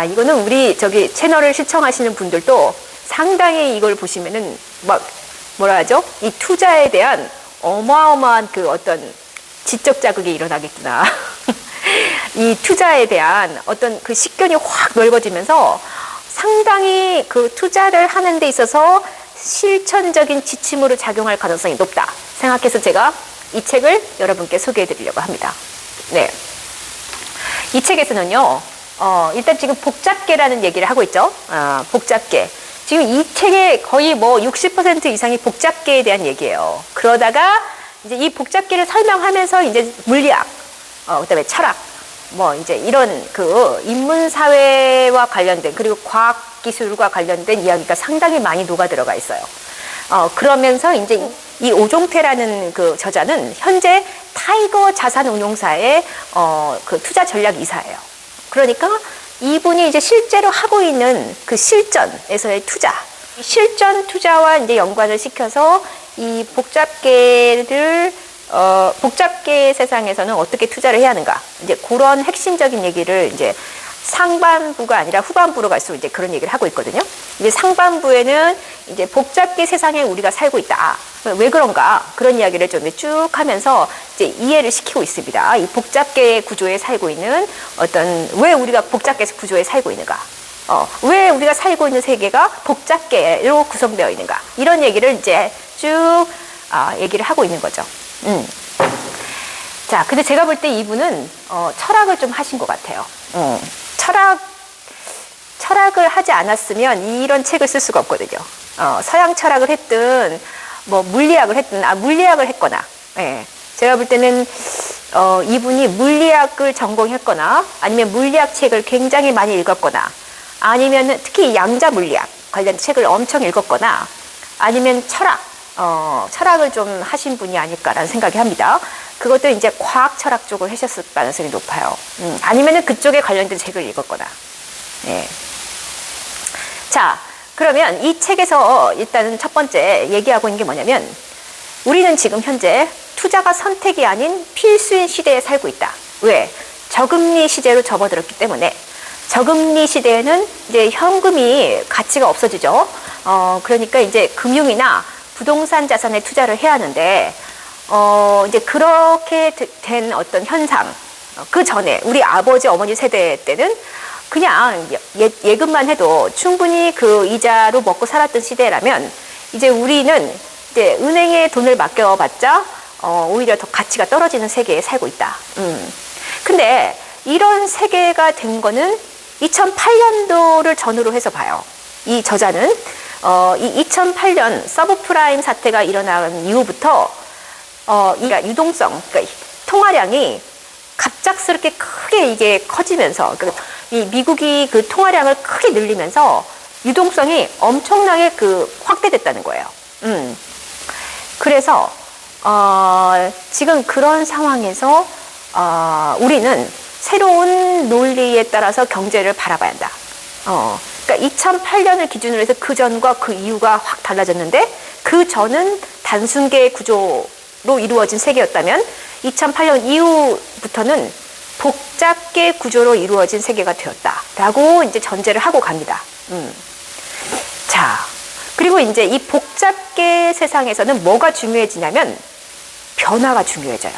이거는 우리 저기 채널을 시청하시는 분들도 상당히 이걸 보시면은 막 뭐라 하죠? 이 투자에 대한 어마어마한 그 어떤 지적 자극이 일어나겠구나. 이 투자에 대한 어떤 그 식견이 확 넓어지면서 상당히 그 투자를 하는 데 있어서 실천적인 지침으로 작용할 가능성이 높다 생각해서 제가 이 책을 여러분께 소개해 드리려고 합니다. 네. 이 책에서는요, 일단 지금 복잡계라는 얘기를 하고 있죠. 복잡계. 지금 이 책의 거의 뭐 60% 이상이 복잡계에 대한 얘기예요. 그러다가 이제 이 복잡계를 설명하면서 이제 물리학, 그다음에 철학, 뭐 이제 이런 그 인문사회와 관련된 그리고 과학기술과 관련된 이야기가 상당히 많이 녹아 들어가 있어요. 그러면서 이제 이 오종태라는 그 저자는 현재 타이거 자산운용사의 그 투자 전략 이사예요. 그러니까 이분이 이제 실제로 하고 있는 그 실전에서의 투자, 실전 투자와 이제 연관을 시켜서 이 복잡계를 복잡계 세상에서는 어떻게 투자를 해야 하는가, 이제 그런 핵심적인 얘기를 이제 상반부가 아니라 후반부로 갈수록 이제 그런 얘기를 하고 있거든요. 이제 상반부에는 이제 복잡계 세상에 우리가 살고 있다. 왜 그런가? 그런 이야기를 좀 쭉 하면서 이제 이해를 시키고 있습니다. 이 복잡계 구조에 살고 있는 어떤, 왜 우리가 복잡계 구조에 살고 있는가? 왜 우리가 살고 있는 세계가 복잡계로 구성되어 있는가? 이런 얘기를 이제 쭉 얘기를 하고 있는 거죠. 자, 근데 제가 볼 때 이분은 철학을 좀 하신 것 같아요. 철학을 하지 않았으면 이런 책을 쓸 수가 없거든요. 서양 철학을 했든 뭐 물리학을 했든 물리학을 했거나, 예. 제가 볼 때는 이분이 물리학을 전공했거나 아니면 물리학 책을 굉장히 많이 읽었거나 아니면 특히 양자 물리학 관련 책을 엄청 읽었거나 아니면 철학을 좀 하신 분이 아닐까라는 생각이 합니다. 그것도 이제 과학 철학 쪽을 하셨을 가능성이 높아요. 아니면은 그쪽에 관련된 책을 읽었거나. 예. 자, 그러면 이 책에서 일단은 첫 번째 얘기하고 있는 게 뭐냐면, 우리는 지금 현재 투자가 선택이 아닌 필수인 시대에 살고 있다. 왜? 저금리 시대로 접어들었기 때문에. 저금리 시대에는 이제 현금이 가치가 없어지죠. 그러니까 이제 금융이나 부동산 자산에 투자를 해야 하는데, 이제 그렇게 된 어떤 현상, 그 전에 우리 아버지 어머니 세대 때는 그냥 예금만 해도 충분히 그 이자로 먹고 살았던 시대라면, 이제 우리는 이제 은행에 돈을 맡겨봤자 오히려 더 가치가 떨어지는 세계에 살고 있다. 근데 이런 세계가 된 거는 2008년도를 전후로 해서 봐요. 이 저자는 이 2008년 서브프라임 사태가 일어난 이후부터 그러니까 유동성, 그러니까 통화량이 갑작스럽게 크게 이게 커지면서, 그러니까 이 미국이 그 통화량을 크게 늘리면서 유동성이 엄청나게 그 확대됐다는 거예요. 그래서 지금 그런 상황에서 우리는 새로운 논리에 따라서 경제를 바라봐야 한다. 그러니까 2008년을 기준으로 해서 그 전과 그 이후가 확 달라졌는데, 그 전은 단순계 구조로 이루어진 세계였다면 2008년 이후부터는 복잡계 구조로 이루어진 세계가 되었다라고 이제 전제를 하고 갑니다. 자, 그리고 이제 이 복잡계 세상에서는 뭐가 중요해지냐면 변화가 중요해져요.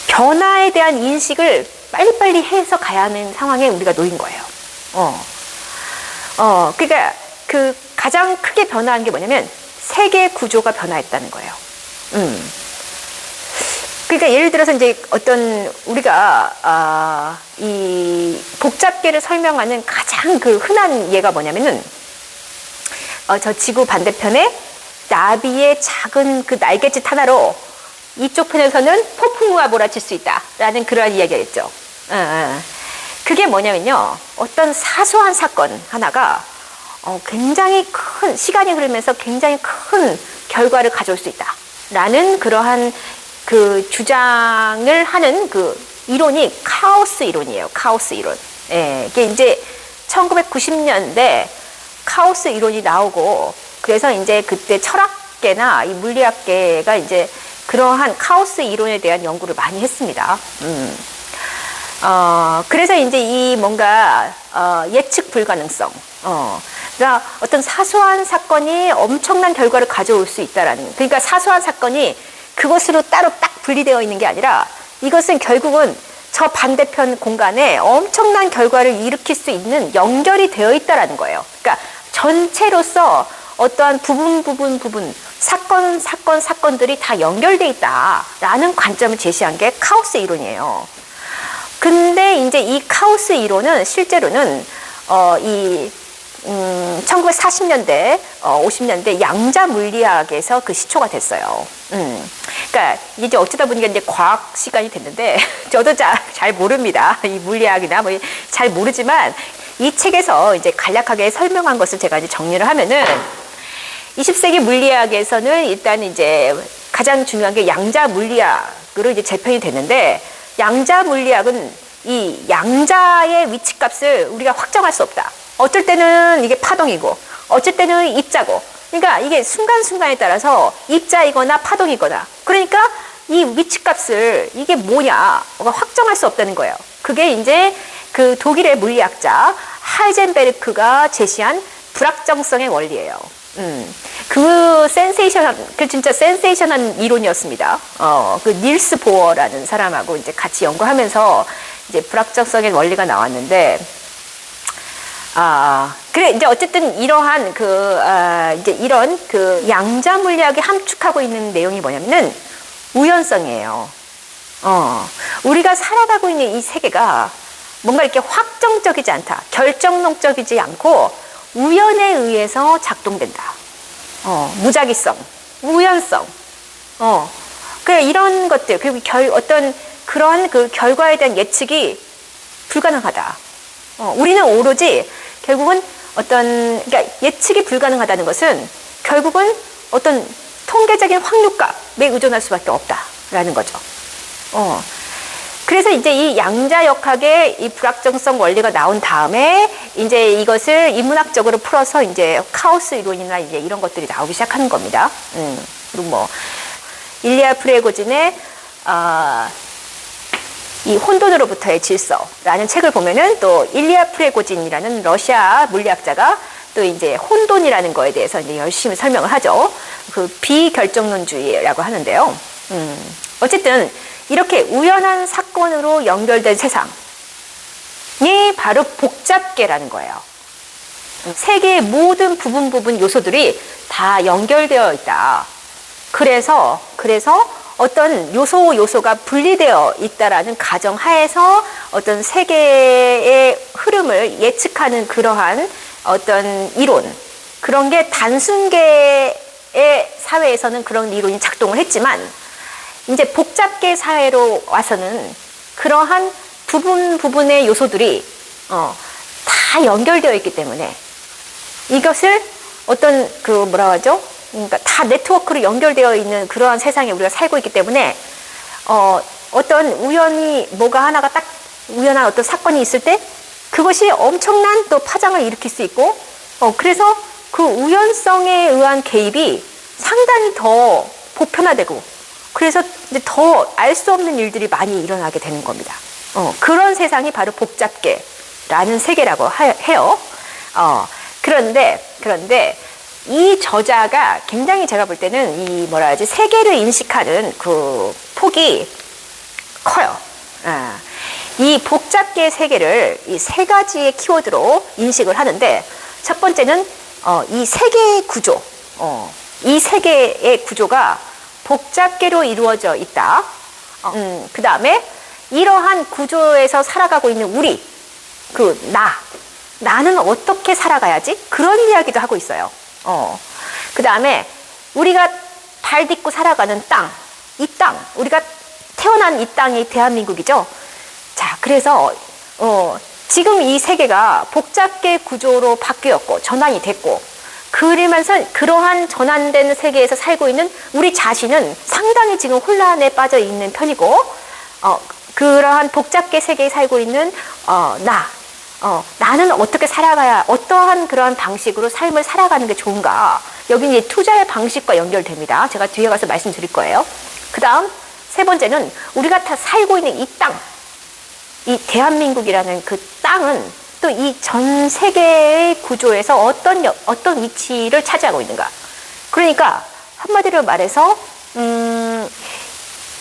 변화에 대한 인식을 빨리빨리 해서 가야 하는 상황에 우리가 놓인 거예요. 그러니까 그 가장 크게 변화한 게 뭐냐면 세계 구조가 변화했다는 거예요. 그러니까 예를 들어서 이제 어떤 우리가 이 복잡계를 설명하는 가장 그 흔한 예가 뭐냐면은 저 지구 반대편에 나비의 작은 그 날갯짓 하나로 이쪽 편에서는 폭풍우가 몰아칠 수 있다라는 그러한 이야기가 있죠. 그게 뭐냐면요, 어떤 사소한 사건 하나가 굉장히 큰 시간이 흐르면서 굉장히 큰 결과를 가져올 수 있다라는 그러한 그 주장을 하는 그 이론이 카오스 이론이에요. 카오스 이론. 예, 이게 이제 1990년대 카오스 이론이 나오고, 그래서 이제 그때 철학계나 이 물리학계가 이제 그러한 카오스 이론에 대한 연구를 많이 했습니다. 그래서 이제 이 뭔가, 예측 불가능성, 그러니까 어떤 사소한 사건이 엄청난 결과를 가져올 수 있다라는, 그러니까 사소한 사건이 그것으로 따로 딱 분리되어 있는 게 아니라 이것은 결국은 저 반대편 공간에 엄청난 결과를 일으킬 수 있는 연결이 되어 있다라는 거예요. 그러니까 전체로서 어떠한 부분, 사건들이 다 연결돼 있다라는 관점을 제시한 게 카오스 이론이에요. 근데 이제 이 카오스 이론은 실제로는, 1940년대, 50년대 양자 물리학에서 그 시초가 됐어요. 그러니까 이제 어쩌다 보니까 이제 과학 시간이 됐는데 저도 잘 모릅니다. 이 물리학이나 뭐 잘 모르지만 이 책에서 이제 간략하게 설명한 것을 제가 이제 정리를 하면은 20세기 물리학에서는 일단 이제 가장 중요한 게 양자 물리학으로 이제 재편이 됐는데 양자 물리학은 이 양자의 위치값을 우리가 확정할 수 없다. 어쩔 때는 이게 파동이고 어쩔 때는 입자고 그러니까 이게 순간순간에 따라서 입자이거나 파동이거나 그러니까 이 위치값을 이게 뭐냐 확정할 수 없다는 거예요. 그게 이제 그 독일의 물리학자 하이젠베르크가 제시한 불확정성의 원리예요. 그 진짜 센세이션한 이론이었습니다. 그 닐스 보어라는 사람하고 이제 같이 연구하면서 이제 불확정성의 원리가 나왔는데, 그래, 이제 어쨌든 이러한 이제 이런 그 양자 물리학이 함축하고 있는 내용이 뭐냐면은 우연성이에요. 우리가 살아가고 있는 이 세계가 뭔가 이렇게 확정적이지 않다. 결정론적이지 않고 우연에 의해서 작동된다. 무작위성, 우연성. 그래, 이런 것들, 그리고 어떤 그런 그 결과에 대한 예측이 불가능하다. 우리는 오로지 결국은 그러니까 예측이 불가능하다는 것은 결국은 어떤 통계적인 확률값에 의존할 수밖에 없다라는 거죠. 그래서 이제 이 양자역학의 이 불확정성 원리가 나온 다음에 이제 이것을 인문학적으로 풀어서 이제 카오스 이론이나 이제 이런 것들이 나오기 시작하는 겁니다. 그리고 뭐 일리아 프레고진의 이 혼돈으로부터의 질서라는 책을 보면은 또 일리아 프레고진이라는 러시아 물리학자가 또 이제 혼돈이라는 거에 대해서 이제 열심히 설명을 하죠. 그 비결정론주의라고 하는데요. 어쨌든 이렇게 우연한 사건으로 연결된 세상이 바로 복잡계라는 거예요. 세계의 모든 부분 요소들이 다 연결되어 있다. 그래서 어떤 요소가 분리되어 있다라는 가정 하에서 어떤 세계의 흐름을 예측하는 그러한 어떤 이론, 그런 게 단순계의 사회에서는 그런 이론이 작동을 했지만 이제 복잡계 사회로 와서는 그러한 부분의 요소들이 다 연결되어 있기 때문에 이것을 어떤 그러니까 다 네트워크로 연결되어 있는 그러한 세상에 우리가 살고 있기 때문에 어떤 뭐가 하나가 딱 우연한 어떤 사건이 있을 때 그것이 엄청난 또 파장을 일으킬 수 있고 그래서 그 우연성에 의한 개입이 상당히 더 보편화되고 그래서 이제 더 알 수 없는 일들이 많이 일어나게 되는 겁니다. 그런 세상이 바로 복잡계라는 세계라고 해요. 그런데 이 저자가 굉장히 제가 볼 때는 세계를 인식하는 그 폭이 커요. 이 복잡계 세계를 이 세 가지의 키워드로 인식을 하는데 첫 번째는 이 세계의 구조, 이 세계의 구조가 복잡계로 이루어져 있다. 그 다음에 이러한 구조에서 살아가고 있는 우리, 나는 어떻게 살아가야지? 그런 이야기도 하고 있어요. 그 다음에 우리가 발 딛고 살아가는 우리가 태어난 이 땅이 대한민국이죠. 자, 그래서 지금 이 세계가 복잡계 구조로 바뀌었고 전환이 됐고 그러면서 그러한 전환된 세계에서 살고 있는 우리 자신은 상당히 지금 혼란에 빠져 있는 편이고 그러한 복잡계 세계에 살고 있는 나는 어떻게 살아가야 어떠한 그러한 방식으로 삶을 살아가는 게 좋은가. 여기 이제 투자의 방식과 연결됩니다. 제가 뒤에 가서 말씀드릴 거예요. 그 다음 세 번째는 우리가 다 살고 있는 이 땅, 이 대한민국이라는 그 땅은 또 이 전 세계의 구조에서 어떤 위치를 차지하고 있는가. 그러니까 한마디로 말해서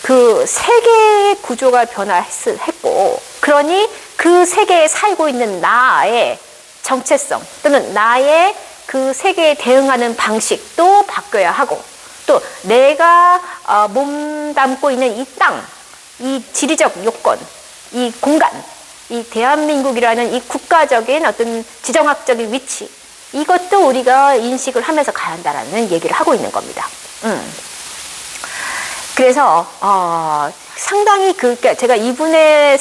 그 세계의 구조가 변화했고, 그러니 그 세계에 살고 있는 나의 정체성 또는 나의 그 세계에 대응하는 방식도 바뀌어야 하고, 또 내가 몸담고 있는 이 땅, 이 지리적 요건, 이 공간, 이 대한민국이라는 이 국가적인 어떤 지정학적인 위치, 이것도 우리가 인식을 하면서 가야 한다라는 얘기를 하고 있는 겁니다. 그래서 상당히 그러니까 제가 이분의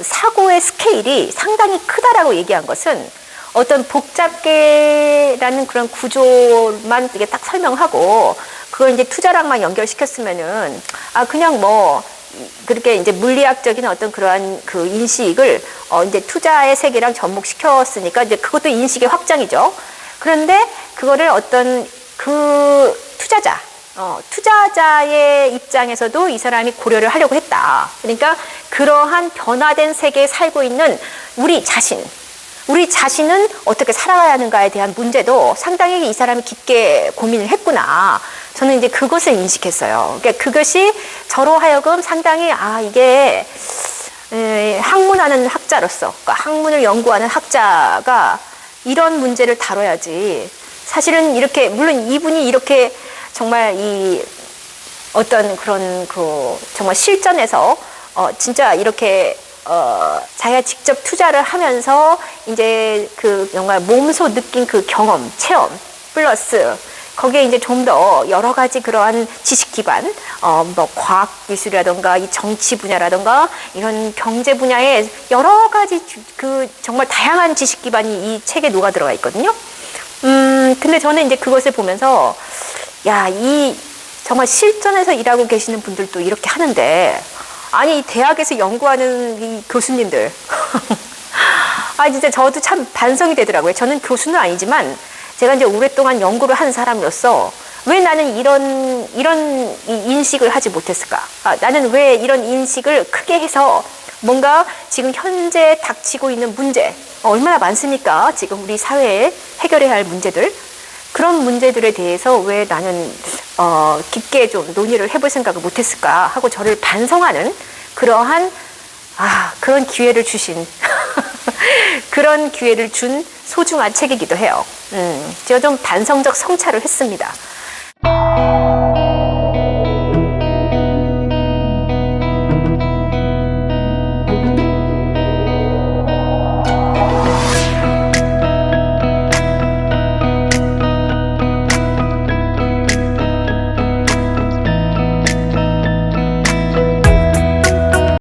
사고의 스케일이 상당히 크다라고 얘기한 것은 어떤 복잡계라는 그런 구조만 이게 딱 설명하고 그걸 이제 투자랑만 연결시켰으면은 그냥 뭐 그렇게 이제 물리학적인 어떤 그러한 그 인식을 이제 투자의 세계랑 접목시켰으니까 이제 그것도 인식의 확장이죠. 그런데 그거를 어떤 그 투자자의 입장에서도 이 사람이 고려를 하려고 했다. 그러니까 그러한 변화된 세계에 살고 있는 우리 자신은 어떻게 살아가야 하는가에 대한 문제도 상당히 이 사람이 깊게 고민을 했구나. 저는 이제 그것을 인식했어요. 그러니까 그것이 저로 하여금 상당히 이게 학문하는 학자로서, 그러니까 학문을 연구하는 학자가 이런 문제를 다뤄야지. 사실은 이렇게 물론 이분이 이렇게 정말 이 어떤 그런 그 정말 실전에서 진짜 이렇게 자기가 직접 투자를 하면서 이제 그 정말 몸소 느낀 그 경험, 체험 플러스 거기에 이제 좀 더 여러 가지 그러한 지식 기반, 뭐 과학 기술이라던가 이 정치 분야라던가 이런 경제 분야에 여러 가지 그 정말 다양한 지식 기반이 이 책에 녹아 들어가 있거든요. 근데 저는 이제 그것을 보면서 이 정말 실전에서 일하고 계시는 분들도 이렇게 하는데 아니 대학에서 연구하는 이 교수님들 진짜 저도 참 반성이 되더라고요. 저는 교수는 아니지만 제가 이제 오랫동안 연구를 한 사람으로서 왜 나는 이런 인식을 하지 못했을까? 나는 왜 이런 인식을 크게 해서 뭔가 지금 현재 닥치고 있는 문제 얼마나 많습니까? 지금 우리 사회에 해결해야 할 문제들, 그런 문제들에 대해서 왜 나는 깊게 좀 논의를 해볼 생각을 못했을까 하고 저를 반성하는 그러한 그런 기회를 주신 그런 기회를 준 소중한 책이기도 해요. 제가 좀 반성적 성찰을 했습니다.